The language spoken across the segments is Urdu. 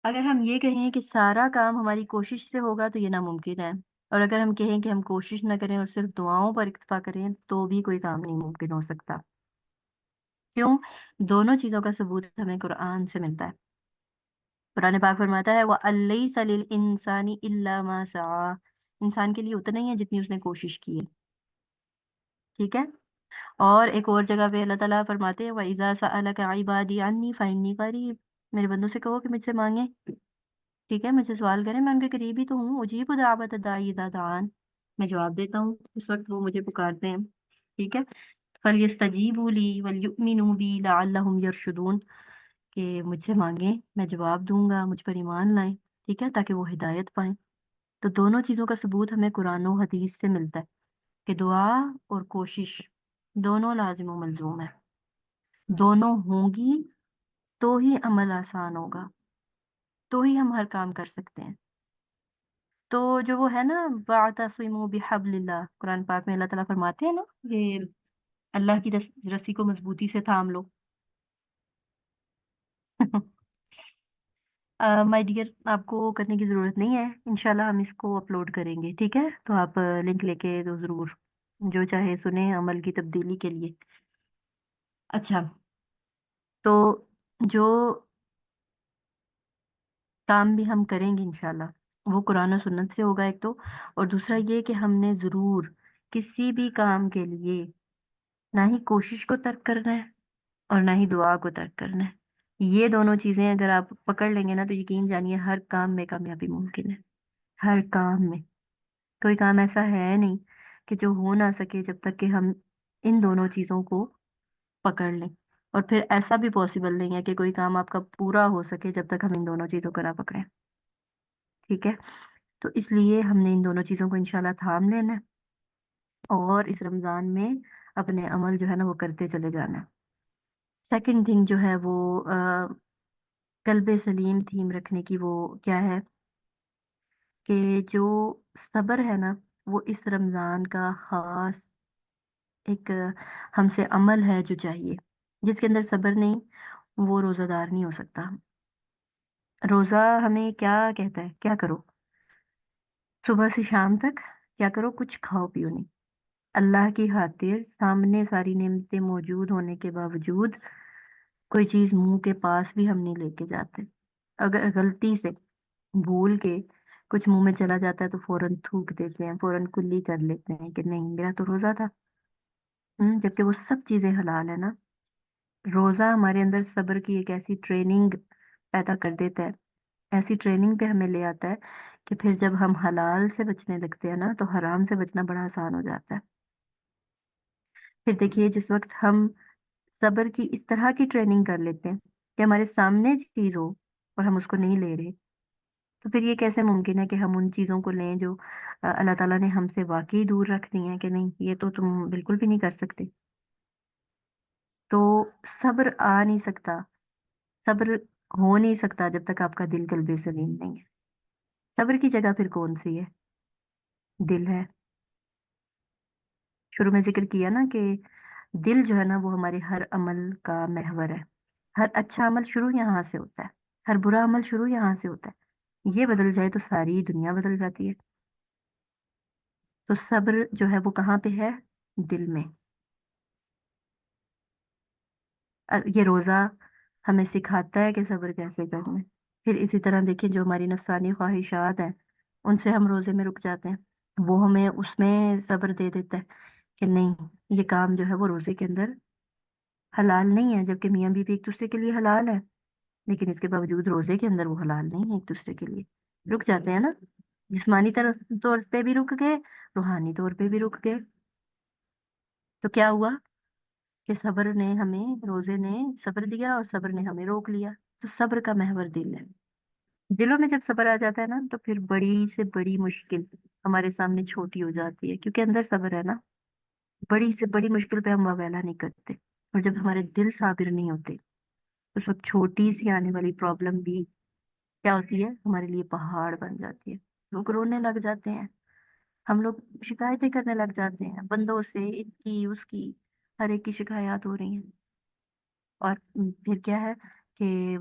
اگر ہم یہ کہیں کہ سارا کام ہماری کوشش سے ہوگا تو یہ ناممکن ہے، اور اگر ہم کہیں کہ ہم کوشش نہ کریں اور صرف دعاؤں پر اکتفا کریں تو بھی کوئی کام نہیں ممکن ہو سکتا۔ کیوں؟ دونوں چیزوں کا ثبوت ہمیں قرآن سے ملتا ہے۔ قرآن پاک فرماتا ہے وَأَلَّيْسَ لِلْإِنسَانِ إِلَّا مَا سَعَى، انسان کے لیے اتنا ہی ہے جتنی اس نے کوشش کی ہے، ٹھیک ہے؟ اور ایک اور جگہ پہ اللہ تعالیٰ فرماتے ہیں وَإِذَا سَأَلَكَ عِبَادِي عَنِّي فَإِنِّي قَرِيبٌ، میرے بندوں سے کہو کہ مجھ سے مانگیں، ٹھیک ہے، مجھ سے سوال کریں، میں ان کے قریب ہی تو ہوں، اجیب دعوت الداعی اذا دعان، میں جواب دیتا ہوں اس وقت وہ مجھے پکارتے ہیں، ٹھیک ہے۔ فَلْيَسْتَجِيبُوا لِي وَلْيُؤْمِنُوا بِي لَعَلَّهُمْ يَرْشُدُونَ، کہ مجھ سے مانگیں، میں جواب دوں گا، مجھ پر ایمان لائیں، ٹھیک ہے، تاکہ وہ ہدایت پائیں۔ تو دونوں چیزوں کا ثبوت ہمیں قرآن و حدیث سے ملتا ہے کہ دعا اور کوشش دونوں لازم و ملزوم ہے، دونوں ہوں گی تو ہی عمل آسان ہوگا، تو ہی ہم ہر کام کر سکتے ہیں۔ تو جو وہ ہے نا وَاعْتَصِمُوا بِحَبْلِ اللَّهِ، قرآن پاک میں اللہ تعالیٰ فرماتے ہیں نا کہ اللہ کی رسی کو مضبوطی سے تھام لو۔ مائی ڈیئر، آپ کو کرنے کی ضرورت نہیں ہے، انشاءاللہ ہم اس کو اپلوڈ کریں گے، ٹھیک ہے؟ تو آپ لنک لے کے تو ضرور جو چاہے سنیں عمل کی تبدیلی کے لیے۔ اچھا، تو جو کام بھی ہم کریں گے انشاءاللہ وہ قرآن و سنت سے ہوگا ایک تو، اور دوسرا یہ کہ ہم نے ضرور کسی بھی کام کے لیے نہ ہی کوشش کو ترک کرنا ہے اور نہ ہی دعا کو ترک کرنا ہے۔ یہ دونوں چیزیں اگر آپ پکڑ لیں گے نا تو یقین جانیے ہر کام میں کامیابی ممکن ہے، ہر کام میں۔ کوئی کام ایسا ہے نہیں کہ جو ہو نہ سکے جب تک کہ ہم ان دونوں چیزوں کو پکڑ لیں، اور پھر ایسا بھی پاسبل نہیں ہے کہ کوئی کام آپ کا پورا ہو سکے جب تک ہم ان دونوں چیزوں کو نہ پکڑیں، ٹھیک ہے؟ تو اس لیے ہم نے ان دونوں چیزوں کو انشاءاللہ تھام لینا ہے اور اس رمضان میں اپنے عمل جو ہے نا وہ کرتے چلے جانا ہے۔ سیکنڈ تھنگ جو ہے وہ قلب سلیم تھیم رکھنے کی، وہ کیا ہے کہ جو صبر ہے نا وہ اس رمضان کا خاص ایک ہم سے عمل ہے جو چاہیے۔ جس کے اندر صبر نہیں وہ روزہ دار نہیں ہو سکتا۔ روزہ ہمیں کیا کہتا ہے؟ کیا کرو؟ صبح سے شام تک کیا کرو؟ کچھ کھاؤ پیو نہیں، اللہ کی خاطر سامنے ساری نعمتیں موجود ہونے کے باوجود کوئی چیز منہ کے پاس بھی ہم نہیں لے کے جاتے۔ اگر غلطی سے بھول کے کچھ منہ میں چلا جاتا ہے تو فوراً تھوک دیتے ہیں، فوراً کلی کر لیتے ہیں کہ نہیں میرا تو روزہ تھا، جبکہ وہ سب چیزیں حلال ہے نا۔ روزہ ہمارے اندر صبر کی ایک ایسی ٹریننگ پیدا کر دیتا ہے، ایسی ٹریننگ پہ ہمیں لے آتا ہے کہ پھر جب ہم حلال سے بچنے لگتے ہیں نا تو حرام سے بچنا بڑا آسان ہو جاتا ہے۔ پھر دیکھیے جس وقت ہم صبر کی اس طرح کی ٹریننگ کر لیتے ہیں کہ ہمارے سامنے چیز ہو اور ہم اس کو نہیں لے رہے، تو پھر یہ کیسے ممکن ہے کہ ہم ان چیزوں کو لیں جو اللہ تعالیٰ نے ہم سے واقعی دور رکھ دی ہیں کہ نہیں یہ تو تم بالکل بھی نہیں کر سکتے۔ تو صبر آ نہیں سکتا، صبر ہو نہیں سکتا جب تک آپ کا دل قلب سلیم نہیں ہے۔ صبر کی جگہ پھر کون سی ہے؟ دل ہے۔ شروع میں ذکر کیا نا کہ دل جو ہے نا وہ ہمارے ہر عمل کا محور ہے، ہر اچھا عمل شروع یہاں سے ہوتا ہے، ہر برا عمل شروع یہاں سے ہوتا ہے، یہ بدل جائے تو ساری دنیا بدل جاتی ہے۔ تو صبر جو ہے وہ کہاں پہ ہے؟ دل میں۔ اور یہ روزہ ہمیں سکھاتا ہے کہ صبر کیسے کرنا ہے۔ پھر اسی طرح دیکھیں جو ہماری نفسانی خواہشات ہیں ان سے ہم روزے میں رک جاتے ہیں، وہ ہمیں اس میں صبر دے دیتا ہے کہ نہیں یہ کام جو ہے وہ روزے کے اندر حلال نہیں ہے، جبکہ میاں بیوی ایک دوسرے کے لیے حلال ہے، لیکن اس کے باوجود روزے کے اندر وہ حلال نہیں ہے ایک دوسرے کے لیے۔ رک جاتے ہیں نا، جسمانی طور پہ بھی رک گئے، روحانی طور پہ بھی رک گئے۔ تو کیا ہوا کہ صبر نے ہمیں، روزے نے صبر دیا اور صبر نے ہمیں روک لیا۔ تو صبر کا محور دل ہے۔ دلوں میں جب صبر آ جاتا ہے نا تو پھر بڑی سے بڑی مشکل ہمارے سامنے چھوٹی ہو جاتی ہے، کیونکہ اندر صبر ہے نا۔ بڑی سے بڑی مشکل پہ ہم واویلا نہیں کرتے، اور جب ہمارے دل صابر نہیں ہوتے اس وقت چھوٹی سی آنے والی پرابلم بھی کیا ہوتی ہے؟ ہمارے لیے پہاڑ بن جاتی ہے۔ لوگ رونے لگ جاتے ہیں، ہم لوگ شکایتیں کرنے لگ جاتے ہیں بندوں سے، ان کی اس کی، ہر ایک کی شکایات ہو رہی ہیں، اور پھر کیا ہے کہ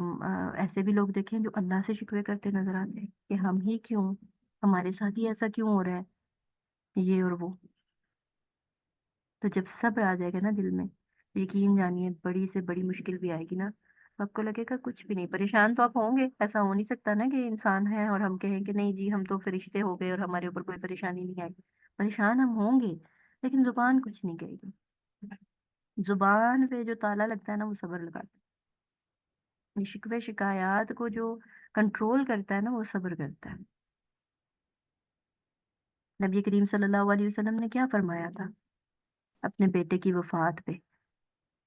ایسے بھی لوگ دیکھیں جو اللہ سے شکوے کرتے نظر آتے ہیں کہ ہم ہی کیوں، ہمارے ساتھ ہی ایسا کیوں ہو رہا ہے، یہ اور وہ۔ تو جب صبر آ جائے گا نا دل میں، یقین جانیے بڑی سے بڑی مشکل بھی آئے گی نا، آپ کو لگے گا کچھ بھی نہیں، پریشان تو آپ ہوں گے، ایسا ہو نہیں سکتا نا کہ انسان ہے اور ہم کہیں کہ نہیں جی ہم تو فرشتے ہو گئے اور ہمارے اوپر کوئی پریشانی نہیں آئی، پریشان ہم ہوں گے، لیکن زبان کچھ نہیں کہے گی۔ زبان پہ جو تالا لگتا ہے نا وہ صبر لگاتا ہے، شکوے شکایات کو جو کنٹرول کرتا ہے نا وہ صبر کرتا ہے۔ نبی کریم صلی اللہ علیہ وسلم نے کیا فرمایا تھا اپنے بیٹے کی وفات پہ،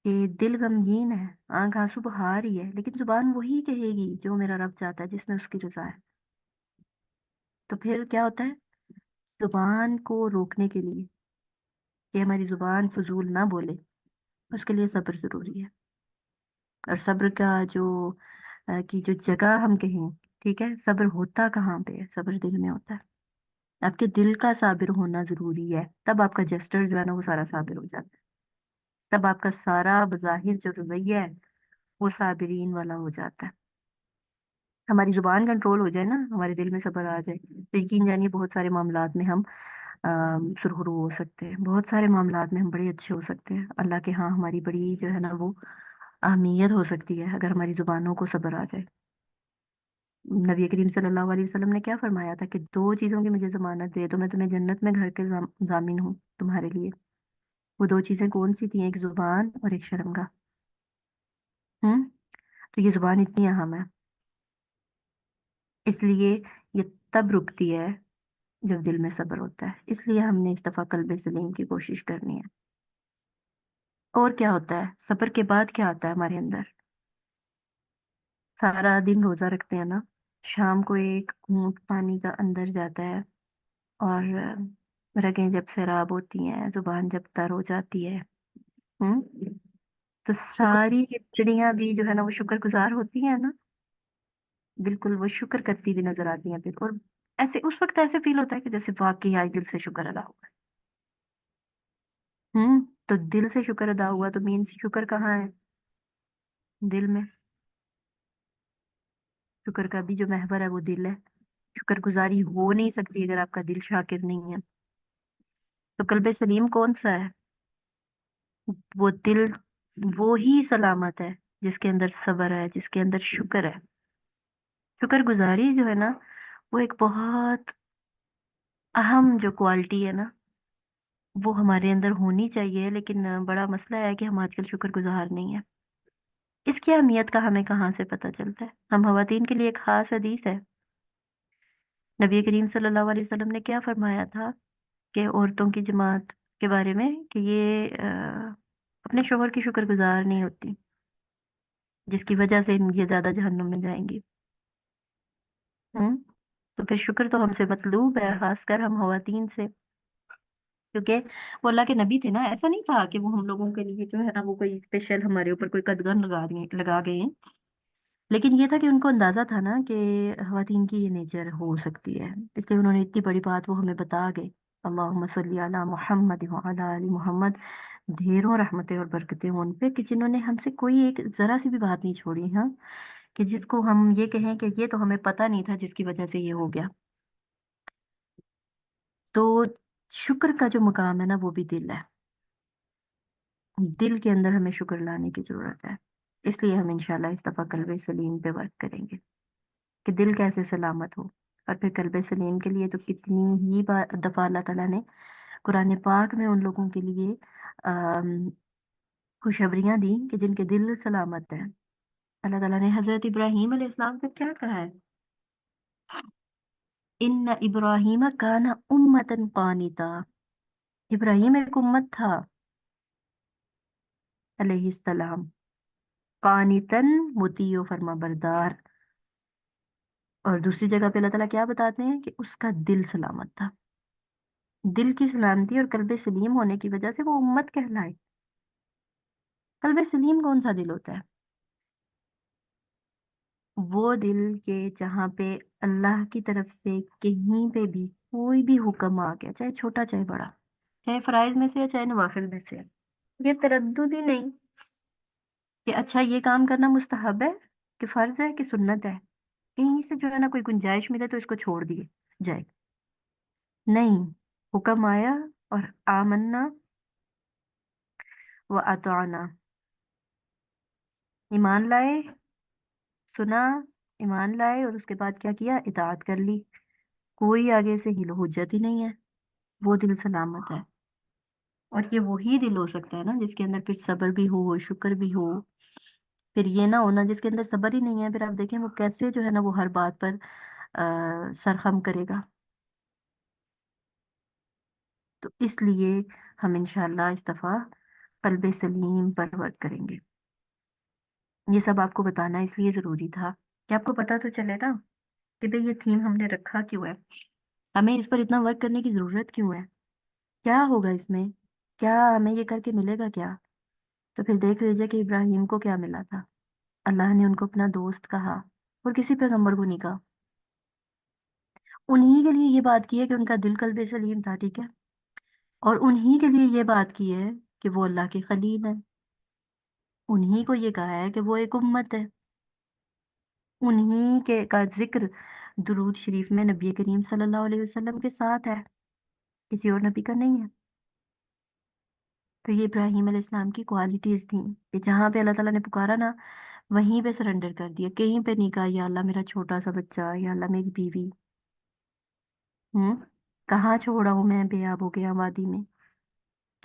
کہ دل غمگین ہے، آنکھ آنسو بہا رہی ہے، لیکن زبان وہی کہے گی جو میرا رب چاہتا ہے، جس میں اس کی رضا ہے۔ تو پھر کیا ہوتا ہے، زبان کو روکنے کے لیے کہ ہماری زبان فضول نہ بولے، اس کے لیے صبر ضروری ہے۔ اور صبر کا جو کی جو جگہ ہم کہیں، ٹھیک ہے، صبر ہوتا کہاں پہ ہے، صبر دل میں ہوتا ہے، آپ کے دل کا صابر ہونا ضروری ہے، تب آپ کا جسٹر جو ہے نا وہ سارا صابر ہو جاتا ہے، تب آپ کا سارا بظاہر جو رویہ ہے وہ صابرین والا ہو جاتا ہے۔ ہماری زبان کنٹرول ہو جائے نا، ہمارے دل میں صبر آ جائے، تو یقین جانیے بہت سارے معاملات میں ہم سرخرو ہو سکتے ہیں، بہت سارے معاملات میں ہم بڑے اچھے ہو سکتے ہیں، اللہ کے ہاں ہماری بڑی جو ہے نا وہ اہمیت ہو سکتی ہے اگر ہماری زبانوں کو صبر آ جائے۔ نبی کریم صلی اللہ علیہ وسلم نے کیا فرمایا تھا کہ دو چیزوں کی مجھے ضمانت دے تو میں تمہیں جنت میں گھر کے ضامن ہوں تمہارے لیے۔ وہ دو چیزیں کون سی تھیں، ایک زبان اور ایک شرمگاہ۔ ہوں تو یہ زبان اتنی اہم ہے، اس لیے یہ تب رکتی ہے جب دل میں صبر ہوتا ہے، اس لیے ہم نے اس دفعہ قلب سلیم کی کوشش کرنی ہے۔ اور کیا ہوتا ہے صبر کے بعد، کیا آتا ہے ہمارے اندر، سارا دن روزہ رکھتے ہیں نا، شام کو ایک گھونٹ پانی کا اندر جاتا ہے، اور رگیں جب سیراب ہوتی ہیں، زبان جب تر ہو جاتی ہے، ہم تو شکر ساری چڑیاں بھی جو ہے نا وہ شکر گزار ہوتی ہیں نا، بالکل وہ شکر کرتی بھی نظر آتی ہیں پھر، اور ایسے اس وقت ایسے فیل ہوتا ہے کہ جیسے واقعی آج دل سے شکر ادا ہوا ہے۔ تو دل سے شکر ادا ہوا تو مینس شکر کہاں ہے، دل میں۔ شکر کا بھی جو محور ہے وہ دل ہے، شکر گزاری ہو نہیں سکتی اگر آپ کا دل شاکر نہیں ہے۔ تو قلب سلیم کون سا ہے، وہ دل وہ ہی سلامت ہے جس کے اندر صبر ہے، جس کے اندر شکر ہے۔ شکر گزاری جو ہے نا وہ ایک بہت اہم جو کوالٹی ہے نا وہ ہمارے اندر ہونی چاہیے، لیکن بڑا مسئلہ ہے کہ ہم آج کل شکر گزار نہیں ہیں۔ اس کی اہمیت کا ہمیں کہاں سے پتہ چلتا ہے، ہم خواتین کے لیے ایک خاص حدیث ہے، نبی کریم صلی اللہ علیہ وسلم نے کیا فرمایا تھا کہ عورتوں کی جماعت کے بارے میں کہ یہ اپنے شوہر کی شکر گزار نہیں ہوتی، جس کی وجہ سے یہ زیادہ جہنم میں جائیں گی۔ ہم تو پھر شکر تو ہم سے مطلوب ہے، خاص کر ہم خواتین سے، کیونکہ وہ اللہ کے نبی تھے نا، ایسا نہیں تھا کہ وہ ہم لوگوں کے لیے جو ہے نا وہ کوئی اسپیشل ہمارے اوپر کوئی قدغن لگا گئے ہیں، لیکن یہ تھا کہ ان کو اندازہ تھا نا کہ خواتین کی یہ نیچر ہو سکتی ہے، اس لیے انہوں نے اتنی بڑی بات وہ ہمیں بتا گئے، اللہم صلی علی محمد وعلی آل محمد، ڈھیروں رحمتیں اور برکتیں ہوں ان پہ کہ جنہوں نے ہم سے کوئی ایک ذرا سی بھی بات نہیں چھوڑی، ہاں، کہ جس کو ہم یہ کہیں کہ یہ تو ہمیں پتہ نہیں تھا جس کی وجہ سے یہ ہو گیا۔ تو شکر کا جو مقام ہے نا وہ بھی دل ہے، دل کے اندر ہمیں شکر لانے کی ضرورت ہے، اس لیے ہم انشاءاللہ اس دفعہ قلب سلیم پہ ورک کریں گے کہ دل کیسے سلامت ہو۔ اور پھر قلب سلیم کے لیے تو کتنی ہی دفعہ اللہ تعالیٰ نے قرآن پاک میں ان لوگوں کے لیے آم، خوشخبریاں دی کہ جن کے دل سلامت ہیں۔ اللہ تعالیٰ نے حضرت ابراہیم علیہ السلام کو کیا کہا ہے، ان ابراہیم کان امتن قانتا، ابراہیم ایک امت تھا علیہ السلام، قانتن مطیع و فرما بردار۔ اور دوسری جگہ پہ اللہ تعالیٰ کیا بتاتے ہیں کہ اس کا دل سلامت تھا، دل کی سلامتی اور قلب سلیم ہونے کی وجہ سے وہ امت کہلائے۔ قلب سلیم کون سا دل ہوتا ہے، وہ دل کے جہاں پہ اللہ کی طرف سے کہیں پہ بھی کوئی بھی حکم آ گیا، چاہے چھوٹا چاہے بڑا، چاہے فرائض میں سے ہے چاہے نوافل میں سے ہے، یہ تردد ہی نہیں کہ اچھا یہ کام کرنا مستحب ہے کہ فرض ہے کہ سنت ہے، کہیں سے جو ہے نا کوئی گنجائش ملے تو اس کو چھوڑ دیے جائے؟ نہیں، حکم آیا اور آمنا و اطعنا، ایمان لائے، سنا، ایمان لائے اور اس کے بعد کیا کیا؟ اطاعت کر لی۔ کوئی آگے سے ہیلو حجت ہی نہیں ہے، وہ دل سلامت ہے۔ اور یہ وہی دل ہو سکتا ہے نا جس کے اندر پھر صبر بھی ہو، شکر بھی ہو۔ پھر یہ نہ ہونا جس کے اندر صبر ہی نہیں ہے، پھر آپ دیکھیں وہ کیسے جو ہے نا وہ ہر بات پر سرخم کرے گا۔ تو اس لیے ہم انشاءاللہ اس دفعہ قلب سلیم پر ورک کریں گے۔ یہ سب آپ کو بتانا اس لیے ضروری تھا کہ آپ کو پتا تو چلے نا کہ بھئی یہ تھیم ہم نے رکھا کیوں ہے، ہمیں اس پر اتنا ورک کرنے کی ضرورت کیوں ہے، کیا ہوگا اس میں، کیا ہمیں یہ کر کے ملے گا کیا؟ تو پھر دیکھ لیجئے کہ ابراہیم کو کیا ملا تھا۔ اللہ نے ان کو اپنا دوست کہا اور کسی پیغمبر کو نہیں کہا۔ انہی کے لیے یہ بات کی ہے کہ ان کا دل قلب سلیم تھا، ٹھیک ہے، اور انہی کے لیے یہ بات کی ہے کہ وہ اللہ کے خلیل ہیں، انہی کو یہ کہا ہے کہ وہ ایک امت ہے، انہی کے کا ذکر درود شریف میں نبی کریم صلی اللہ علیہ وسلم کے ساتھ ہے، کسی اور نبی کا نہیں ہے۔ تو یہ ابراہیم علیہ السلام کی کوالٹیز تھیں کہ جہاں پہ اللہ تعالیٰ نے پکارا نا وہیں پہ سرنڈر کر دیا، کہیں پہ نہیں کہا یا اللہ میرا چھوٹا سا بچہ، یا اللہ میری بیوی، ہوں کہاں چھوڑا ہوں میں بے آب ہو گیا وادی میں،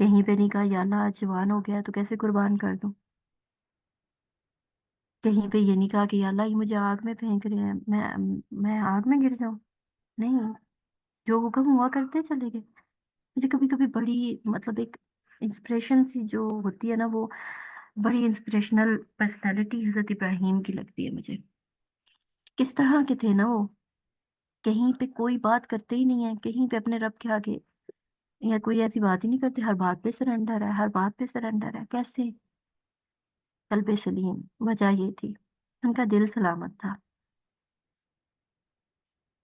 کہیں پہ نہیں کہا یا اللہ آج جوان ہو گیا تو کیسے قربان کر دوں، کہیں پہ یہ نہیں کہا کہ یا اللہ یہ مجھے آگ میں پھینک رہے ہیں، میں آگ میں گر جاؤں، نہیں، جو حکم ہوا کرتے چلے گئے۔ مجھے کبھی کبھی بڑی مطلب ایک انسپریشن سی جو ہوتی ہے نا، وہ بڑی انسپریشنل پرسنالٹی حضرت ابراہیم کی لگتی ہے مجھے۔ کس طرح کے تھے نا وہ، کہیں پہ کوئی بات کرتے ہی نہیں ہے، کہیں پہ اپنے رب کے آگے یا کوئی ایسی بات ہی نہیں کرتے، ہر بات پہ سرنڈر ہے، ہر بات پہ سرنڈر ہے۔ کیسے؟ قلب سلیم، وجہ یہ تھی ان کا دل سلامت تھا۔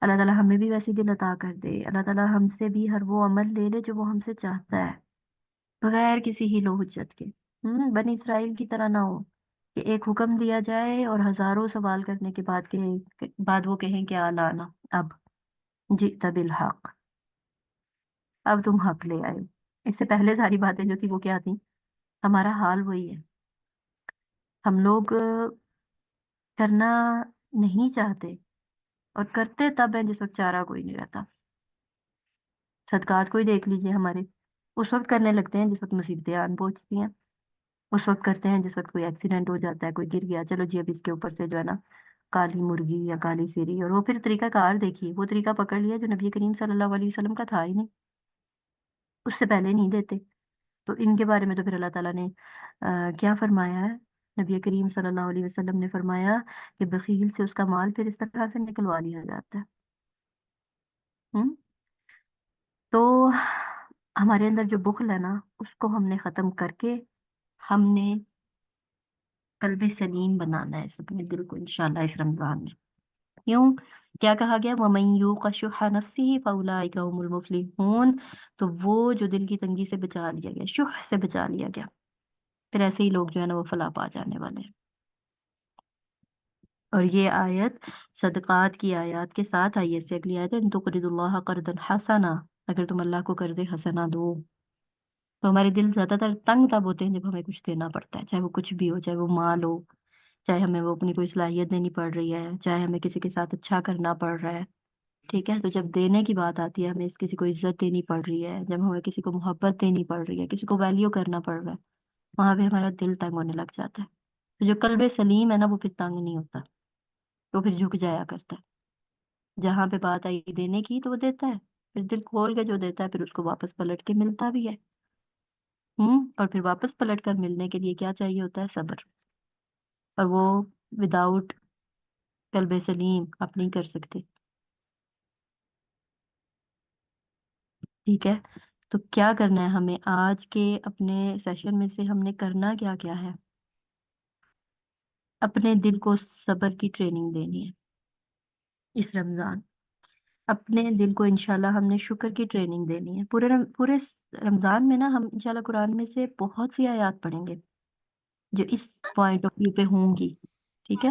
اللہ تعالیٰ ہمیں بھی ویسی دل عطا کر دے، اللہ تعالیٰ ہم سے بھی ہر وہ عمل لے لے جو وہ ہم سے چاہتا ہے، بغیر کسی ہیلو حجت کے۔ بنی اسرائیل کی طرح نہ ہو کہ ایک حکم دیا جائے اور ہزاروں سوال کرنے کے بعد بعد وہ کہیں کہ آلانا، اب جئت بالحق، اب تم حق لے آئے۔ اس سے پہلے ساری باتیں جو تھی وہ کیا تھی؟ ہمارا حال وہی ہے، ہم لوگ کرنا نہیں چاہتے اور کرتے تب ہیں جس وقت چارہ کوئی نہیں رہتا۔ صدقات کوئی دیکھ لیجئے ہمارے، اس وقت کرنے لگتے ہیں جس وقت مصیبتیں آن پہنچتی ہیں، اس وقت کرتے ہیں جس وقت کوئی ایکسیڈنٹ ہو جاتا ہے، کوئی گر گیا، چلو جی اب اس کے اوپر سے جو ہے نا کالی مرغی یا کالی سیری، اور وہ پھر طریقہ کار دیکھیے، وہ طریقہ پکڑ لیا جو نبی کریم صلی اللہ علیہ وسلم کا تھا ہی نہیں، اس سے پہلے نہیں دیتے۔ تو ان کے بارے میں تو پھر اللہ تعالیٰ نے کیا فرمایا ہے؟ نبی کریم صلی اللہ علیہ وسلم نے فرمایا کہ بخیل سے اس کا مال پھر اس طرح سے نکلوا لیا جاتا ہے۔ ہم؟ تو ہمارے اندر جو بخل ہے نا اس کو ہم نے ختم کر کے ہم نے قلب سلیم بنانا ہے اس اپنے دل کو انشاءاللہ اس رمضان میں۔ کیوں؟ کیا کہا گیا؟ وَمَن يُوقَ شُحَّ نَفْسِهِ فَأُولَٰئِكَ هُمُ الْمُفْلِحُونَ، تو وہ جو دل کی تنگی سے بچا لیا گیا، شح سے بچا لیا گیا، پھر ایسے ہی لوگ جو ہے نا وہ فلاح پا جانے والے ہیں۔ اور یہ آیت صدقات کی آیات کے ساتھ آئی ہے، اس سے اگلی آیت ہے ان تقرضوا اللہ قرضا حسنا، اگر تم اللہ کو قرض حسنا دو۔ تو ہمارے دل زیادہ تر تنگ تب ہوتے ہیں جب ہمیں کچھ دینا پڑتا ہے، چاہے وہ کچھ بھی ہو، چاہے وہ مال ہو، چاہے ہمیں وہ اپنی کوئی صلاحیت دینی پڑ رہی ہے، چاہے ہمیں کسی کے ساتھ اچھا کرنا پڑ رہا ہے، ٹھیک ہے۔ تو جب دینے کی بات آتی ہے، ہمیں کسی کو عزت دینی پڑ رہی ہے، جب ہمیں کسی کو محبت دینی پڑ رہی ہے، کسی کو ویلیو کرنا پڑ رہا ہے، وہاں پہ ہمارا دل تنگ ہونے لگ جاتا ہے۔ تو جو قلب سلیم ہے نا وہ پھر تنگ نہیں ہوتا، تو پھر جھک جایا کرتا ہے، جہاں پہ بات آئی دینے کی تو وہ دیتا ہے، پھر دل کھول کے جو دیتا ہے پھر اس کو واپس پلٹ کے ملتا بھی ہے۔ اور پھر واپس پلٹ کر ملنے کے لیے کیا چاہیے ہوتا ہے؟ صبر، اور وہ وداؤٹ قلب سلیم آپ نہیں کر سکتے، ٹھیک ہے۔ تو کیا کرنا ہے ہمیں آج کے اپنے سیشن میں سے؟ ہم نے کرنا کیا کیا ہے؟ اپنے دل کو صبر کی ٹریننگ دینی ہے اس رمضان، اپنے دل کو انشاءاللہ ہم نے شکر کی ٹریننگ دینی ہے۔ پورے رمضان میں نا ہم انشاءاللہ قرآن میں سے بہت سی آیات پڑھیں گے جو اس پوائنٹ آف ویو پہ ہوں گی، ٹھیک ہے۔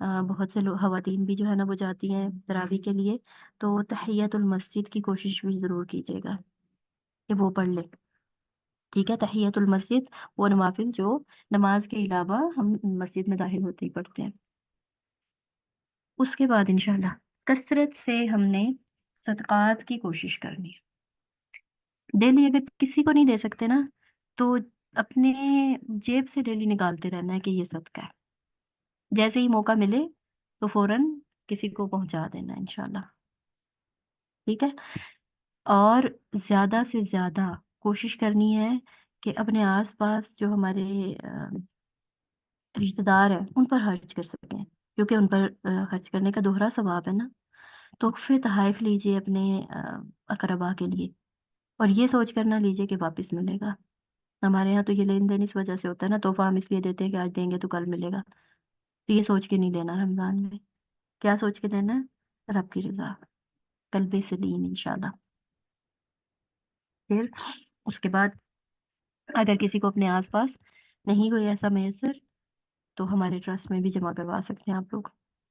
بہت سے لوگ خواتین بھی جو ہے نا وہ جاتی ہیں تراویح کے لیے، تو تحیت المسجد کی کوشش بھی ضرور کیجیے گا کہ وہ پڑھ لے، ٹھیک ہے؟ تحیت المسجد وہ نوافل جو نماز کے علاوہ ہم مسجد میں داخل ہوتے ہی پڑھتے ہیں۔ اس کے بعد انشاءاللہ کثرت سے ہم نے صدقات کی کوشش کرنی ہے۔ ڈیلی اگر کسی کو نہیں دے سکتے نا، تو اپنے جیب سے ڈیلی نکالتے رہنا ہے کہ یہ صدقہ ہے، جیسے ہی موقع ملے تو فوراً کسی کو پہنچا دینا انشاءاللہ، ٹھیک ہے؟ اور زیادہ سے زیادہ کوشش کرنی ہے کہ اپنے آس پاس جو ہمارے رشتہ دار ہیں ان پر خرچ کر سکیں، کیونکہ ان پر خرچ کرنے کا دوہرا ثواب ہے نا۔ تحفے تحائف لیجئے اپنے اقربا کے لیے، اور یہ سوچ کر نہ لیجئے کہ واپس ملے گا۔ ہمارے یہاں تو یہ لین دین اس وجہ سے ہوتا ہے نا، تحفہ ہم اس لیے دیتے ہیں کہ آج دیں گے تو کل ملے گا، تو یہ سوچ کے نہیں دینا رمضان میں۔ کیا سوچ کے دینا ہے؟ رب کی رضا، قلب سلیم انشاءاللہ۔ پھر اس کے بعد اگر کسی کو اپنے آس پاس نہیں کوئی ایسا میسر، تو ہمارے ٹرسٹ میں بھی جمع کروا سکتے ہیں آپ لوگ،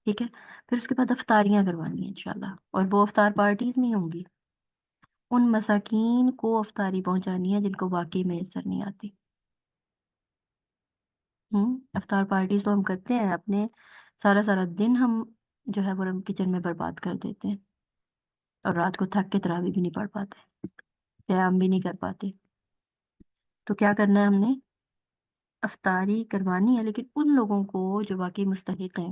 ٹھیک ہے؟ پھر اس کے بعد افطاریاں کروانی ہیں انشاءاللہ، اور وہ افطار پارٹیز نہیں ہوں گی، ان مساکین کو افطاری پہنچانی ہے جن کو واقعی میسر نہیں آتی۔ افطار پارٹیز تو ہم کرتے ہیں اپنے، سارا سارا دن ہم جو ہے وہ کچن میں برباد کر دیتے ہیں، اور رات کو تھک کے تراویح بھی نہیں پڑھ پاتے، قیام بھی نہیں کر پاتے۔ تو کیا کرنا ہے ہم نے؟ افطاری کروانی ہے، لیکن ان لوگوں کو جو واقعی مستحق ہیں،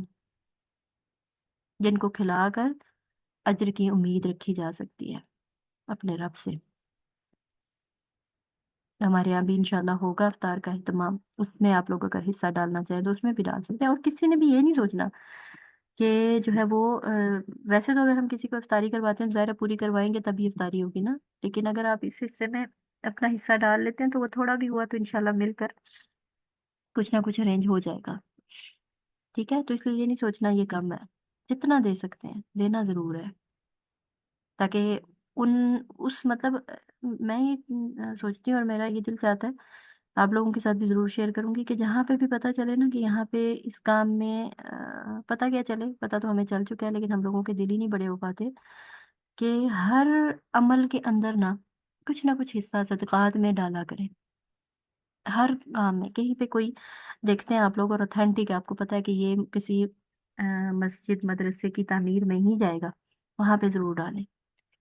جن کو کھلا کر اجر کی امید رکھی جا سکتی ہے اپنے رب سے۔ ہمارے یہاں بھی انشاءاللہ ہوگا افطار کا اہتمام، اس میں آپ لوگ اگر حصہ ڈالنا چاہیں تو اس میں بھی ڈال سکتے ہیں، اور کسی نے بھی یہ نہیں سوچنا کہ جو ہے وہ ویسے تو اگر ہم کسی کو افطاری کرواتے ہیں ظاہر ہے پوری کروائیں گے تبھی افطاری ہوگی نا، لیکن اگر آپ اس حصے میں اپنا حصہ ڈال لیتے ہیں تو وہ تھوڑا بھی ہوا تو انشاءاللہ مل کر کچھ نہ کچھ ارینج ہو جائے گا، ٹھیک ہے؟ تو اس لیے یہ نہیں سوچنا یہ کم ہے، جتنا دے سکتے ہیں دینا ضرور ہے، تاکہ ان اس مطلب میں یہ سوچتی ہوں اور میرا یہ دل چاہتا ہے آپ لوگوں کے ساتھ بھی ضرور شیئر کروں گی کہ جہاں پہ بھی پتہ چلے نا کہ یہاں پہ اس کام میں پتہ کیا چلے، پتہ تو ہمیں چل چکا ہے لیکن ہم لوگوں کے دل ہی نہیں بڑے ہو پاتے کہ ہر عمل کے اندر نا کچھ نہ کچھ حصہ صدقات میں ڈالا کریں، ہر کام میں کہیں پہ کوئی دیکھتے ہیں آپ لوگ اور اتھینٹک ہے، آپ کو پتہ ہے کہ یہ کسی مسجد مدرسے کی تعمیر میں ہی جائے گا، وہاں پہ ضرور ڈالیں۔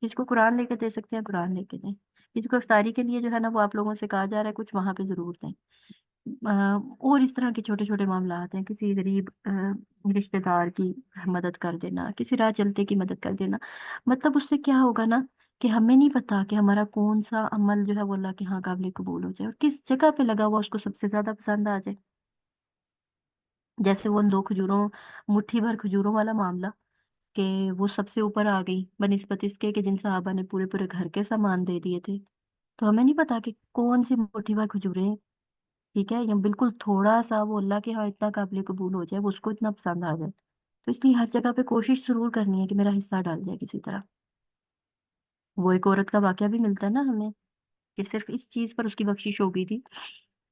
کسی کو قرآن لے کے دے سکتے ہیں قرآن لے کے دیں، کسی کو افطاری کے لیے جو ہے نا وہ آپ لوگوں سے کہا جا رہا ہے کچھ وہاں پہ ضرور دیں۔ اور اس طرح کے چھوٹے چھوٹے معاملات ہیں، کسی غریب رشتہ دار کی مدد کر دینا، کسی راہ چلتے کی مدد کر دینا، مطلب اس سے کیا ہوگا نا کہ ہمیں نہیں پتا کہ ہمارا کون سا عمل جو ہے وہ اللہ کے ہاں قابل قبول ہو جائے اور کس جگہ پہ لگا ہوا اس کو سب سے زیادہ پسند آ جائے۔ جیسے وہ 2 کھجوروں، مٹھی بھر کھجوروں والا معاملہ کہ وہ سب سے اوپر آ گئی بنسبت اس کے کہ جن صحابہ نے پورے پورے گھر کے سامان دے دیے تھے، تو ہمیں نہیں پتا کہ کون سی مٹھی بھر کھجوریں، ٹھیک ہے، یا بالکل تھوڑا سا وہ اللہ کے ہاں اتنا قابل قبول ہو جائے وہ اس کو اتنا پسند آ جائے، تو اس لیے ہر جگہ پہ کوشش ضرور کرنی ہے کہ میرا حصہ ڈال جائے کسی طرح۔ وہ ایک عورت کا واقعہ بھی ملتا ہے نا ہمیں کہ صرف اس چیز پر اس کی بخشش ہو گئی تھی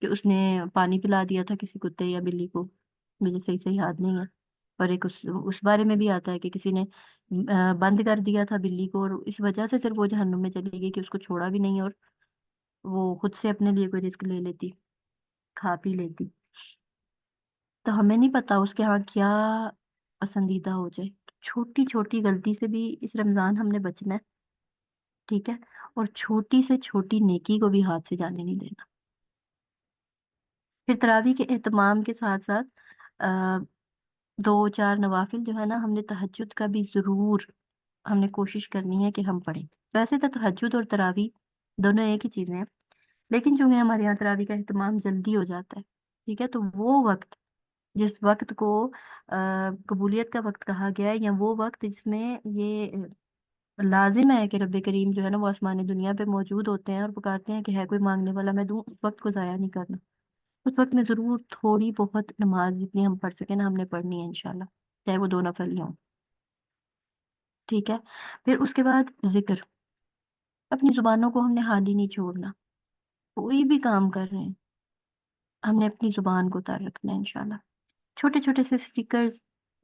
کہ اس نے پانی پلا دیا تھا کسی کتے یا بلی کو، مجھے صحیح صحیح یاد نہیں ہے، اور ایک اس بارے میں بھی آتا ہے کہ کسی نے بند کر دیا تھا بلی کو، اور اس وجہ سے صرف وہ جہنم میں چلی گئی کہ اس کو چھوڑا بھی نہیں، اور وہ خود سے اپنے لیے کوئی رزق لے لیتی، کھا پی لیتی۔ تو ہمیں نہیں پتا اس کے ہاں کیا پسندیدہ ہو جائے، چھوٹی چھوٹی غلطی سے بھی اس رمضان ہم نے بچنا ہے، ٹھیک ہے؟ اور چھوٹی سے چھوٹی نیکی کو بھی ہاتھ سے جانے نہیں دینا۔ پھر تراویح کے اہتمام کے ساتھ ساتھ 2 4 نوافل جو ہے نا ہم نے تہجد کا بھی ضرور ہم نے کوشش کرنی ہے کہ ہم پڑھیں۔ ویسے تو تہجد اور تراویح دونوں ایک ہی چیزیں ہیں، لیکن چونکہ ہمارے یہاں تراویح کا اہتمام جلدی ہو جاتا ہے، ٹھیک ہے، تو وہ وقت جس وقت کو قبولیت کا وقت کہا گیا ہے، یا وہ وقت جس میں یہ لازم ہے کہ رب کریم جو ہے نا وہ آسمان دنیا پہ موجود ہوتے ہیں اور پکارتے ہیں کہ ہے کوئی مانگنے والا میں دوں، اس وقت کو ضائع نہیں کرنا، اس وقت میں ضرور تھوڑی بہت نماز جتنی ہم پڑھ سکیں نا ہم نے پڑھنی ہے انشاءاللہ، چاہے وہ 2 نفل ہی ہوں، ٹھیک ہے؟ پھر اس کے بعد ذکر، اپنی زبانوں کو ہم نے حالی نہیں چھوڑنا، کوئی بھی کام کر رہے ہیں ہم نے اپنی زبان کو تار رکھنا ہے انشاءاللہ۔ چھوٹے چھوٹے سے سٹیکرز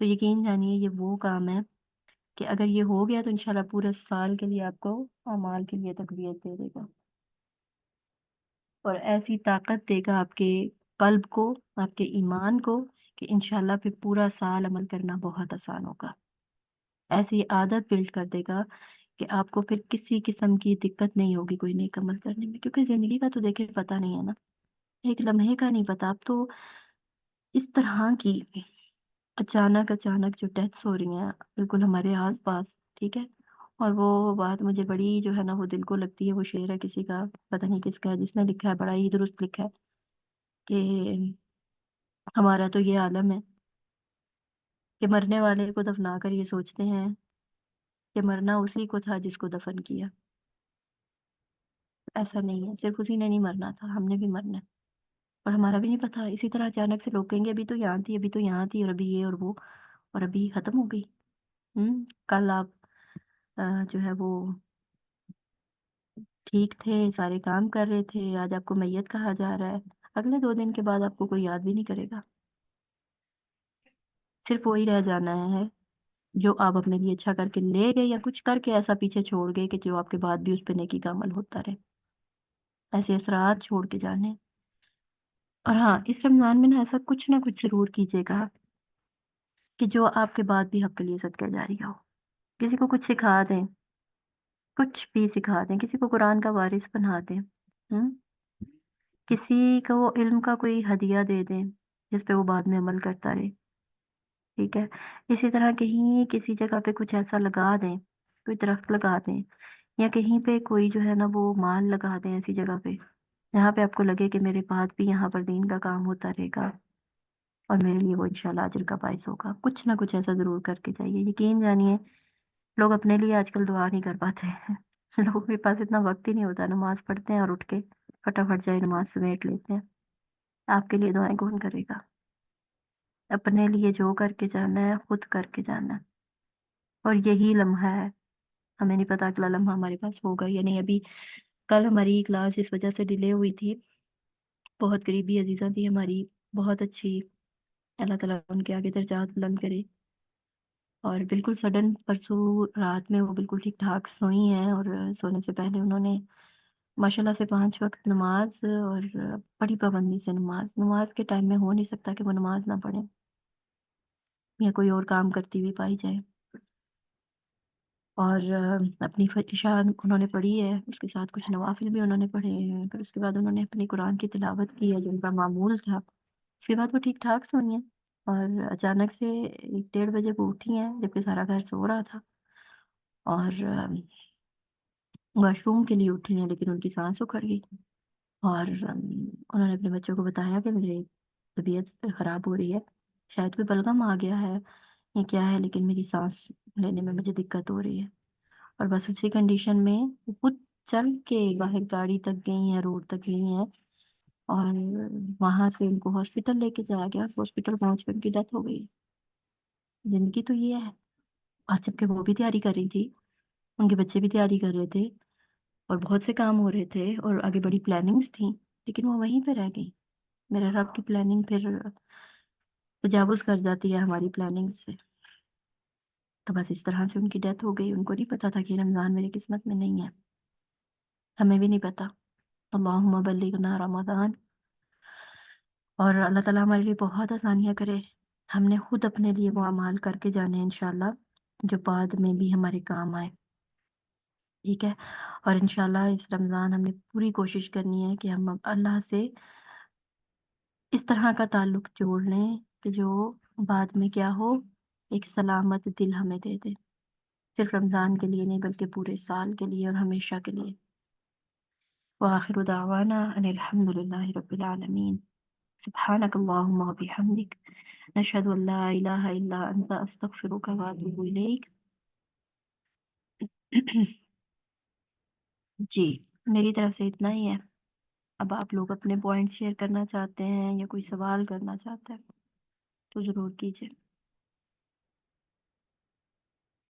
تو یقین جانیے یہ وہ کام ہے کہ اگر یہ ہو گیا تو انشاءاللہ پورے سال کے لیے آپ کو اعمال کے لیے تقویت دے دے گا، اور ایسی طاقت دے گا آپ کے قلب کو، آپ کے ایمان کو، کہ انشاءاللہ پھر پورا سال عمل کرنا بہت آسان ہوگا۔ ایسی عادت بلڈ کر دے گا کہ آپ کو پھر کسی قسم کی دقت نہیں ہوگی کوئی نیک عمل کرنے میں، کیونکہ زندگی کا تو دیکھیں پتہ نہیں ہے نا، ایک لمحے کا نہیں پتا۔ اب تو اس طرح کی اچانک اچانک جو ڈیتھس ہو رہی ہیں بالکل ہمارے آس پاس، ٹھیک ہے، اور وہ بات مجھے بڑی جو ہے نا وہ دل کو لگتی ہے۔ وہ شعر ہے کسی کا، پتہ نہیں کس کا ہے، جس نے لکھا ہے بڑا ہی درست لکھا ہے کہ ہمارا تو یہ عالم ہے کہ مرنے والے کو دفنا کر یہ سوچتے ہیں کہ مرنا اسی کو تھا جس کو دفن کیا۔ ایسا نہیں ہے، صرف اسی نے نہیں مرنا تھا، ہم نے بھی مرنا ہے، اور ہمارا بھی نہیں پتا۔ اسی طرح اچانک سے لوگ کہیں گے ابھی تو یہاں تھی، ابھی تو یہاں تھی، اور ابھی یہ اور وہ، اور ابھی ختم ہو گئی۔ کل آپ جو ہے وہ ٹھیک تھے، سارے کام کر رہے تھے، آج آپ کو میت کہا جا رہا ہے، اگلے 2 دن کے بعد آپ کو کوئی یاد بھی نہیں کرے گا۔ صرف وہی رہ جانا ہے جو آپ اپنے لیے اچھا کر کے لے گئے، یا کچھ کر کے ایسا پیچھے چھوڑ گئے کہ جو آپ کے بعد بھی اس پہ نیکی کا عمل ہوتا رہے، ایسے اثرات چھوڑ کے جانے۔ اور ہاں، اس رمضان میں نا ایسا کچھ نہ کچھ ضرور کیجیے گا کہ جو آپ کے بعد بھی حق کے لیے صدقہ جاریہ ہو۔ کسی کو کچھ سکھا دیں، کچھ بھی سکھا دیں، کسی کو قرآن کا وارث بنا دیں، ہم کسی کو علم کا کوئی ہدیہ دے دیں جس پہ وہ بعد میں عمل کرتا رہے، ٹھیک ہے۔ اسی طرح کہیں کسی جگہ پہ کچھ ایسا لگا دیں، کوئی درخت لگا دیں، یا کہیں پہ کوئی جو ہے نا وہ مال لگا دیں ایسی جگہ پہ جہاں پہ آپ کو لگے کہ میرے بعد بھی یہاں پر دین کا کام ہوتا رہے گا، اور میرے لیے وہ انشاءاللہ اجر کا باعث ہوگا۔ کچھ نہ کچھ ایسا ضرور کر کے جائیے۔ یقین جانیے لوگ اپنے لیے آج کل دعا نہیں کر پاتے ہیں لوگوں کے پاس اتنا وقت ہی نہیں ہوتا، نماز پڑھتے ہیں اور اٹھ کے فٹافٹ جائے نماز سمیٹ لیتے ہیں۔ آپ کے لیے دعائیں کون کرے گا؟ اپنے لیے جو کر کے جانا ہے خود کر کے جانا ہے، اور یہی لمحہ ہے، ہمیں نہیں پتا اگلا لمحہ ہمارے پاس ہوگا یا نہیں۔ ابھی کل ہماری کلاس اس وجہ سے ڈیلے ہوئی تھی، بہت قریبی عزیزہ تھی ہماری، بہت اچھی، اللہ تعالیٰ ان کے آگے درجات بلند کرے، اور بالکل سڈن پرسوں رات میں وہ بالکل ٹھیک ٹھاک سوئی ہیں، اور سونے سے پہلے انہوں نے ماشاءاللہ سے 5 وقت نماز، اور بڑی پابندی سے نماز کے ٹائم میں ہو نہیں سکتا کہ وہ نماز نہ پڑھیں یا کوئی اور کام کرتی ہوئی پائی جائے۔ اور اپنی عشاء انہوں نے پڑھی ہے، اس کے ساتھ کچھ نوافل بھی انہوں نے پڑھے ہیں، پھر اس کے بعد انہوں نے اپنی قرآن کی تلاوت کی ہے جو ان کا معمول تھا۔ اس کے بعد وہ ٹھیک ٹھاک سوئی ہیں، اور اچانک سے 1-1:30 بجے وہ اٹھی ہیں جبکہ سارا گھر سو رہا تھا، اور واش روم کے لیے اٹھی ہیں، لیکن ان کی سانس اکھڑ گئی، اور انہوں نے اپنے بچوں کو بتایا کہ میری طبیعت خراب ہو رہی ہے، شاید کوئی بلغم آ گیا ہے یہ کیا ہے، لیکن میری سانس لینے میں مجھے دقت ہو رہی ہے۔ اور بس اسی کنڈیشن میں وہ خود چل کے باہر گاڑی تک گئی ہیں، روڈ تک گئی ہیں، اور وہاں سے ان کو ہاسپٹل لے کے جایا گیا، ہاسپٹل پہنچ کر ان کی ڈیتھ ہو گئی۔ زندگی تو یہ ہے۔ آج جب کہ وہ بھی تیاری کر رہی تھی، ان کے بچے بھی تیاری کر رہے تھے، اور بہت سے کام ہو رہے تھے، اور آگے بڑی پلاننگز تھیں، لیکن وہ وہیں پہ رہ گئی۔ میرے رب کی پلاننگ پھر تجاوز کر جاتی ہے ہماری پلاننگ سے۔ تو بس اس طرح سے ان کی ڈیتھ ہو گئی۔ ان کو نہیں پتا تھا کہ رمضان میری قسمت میں نہیں ہے، ہمیں بھی نہیں پتا۔ اللہم بلغنا رمضان۔ اور اللہ تعالیٰ ہمارے لیے بہت آسانیاں کرے، ہم نے خود اپنے لیے وہ اعمال کر کے جانے ہیں انشاءاللہ جو بعد میں بھی ہمارے کام آئے، ٹھیک ہے۔ اور انشاءاللہ اس رمضان ہم نے پوری کوشش کرنی ہے کہ ہم اللہ سے اس طرح کا تعلق جوڑ لیں کہ جو بعد میں کیا ہو، ایک سلامت دل ہمیں دے دے، صرف رمضان کے لیے نہیں بلکہ پورے سال کے لیے اور ہمیشہ کے لیے۔ وآخر دعوانا ان الحمد للہ رب العالمین۔ سبحانک اللہم و بحمدک، نشہد ان لا الہ الا انت، استغفرک و اتوب الیک۔ جی، میری طرف سے اتنا ہی ہے۔ اب آپ لوگ اپنے پوائنٹ شیئر کرنا چاہتے ہیں یا کوئی سوال کرنا چاہتے ہیں تو ضرور کیجیے۔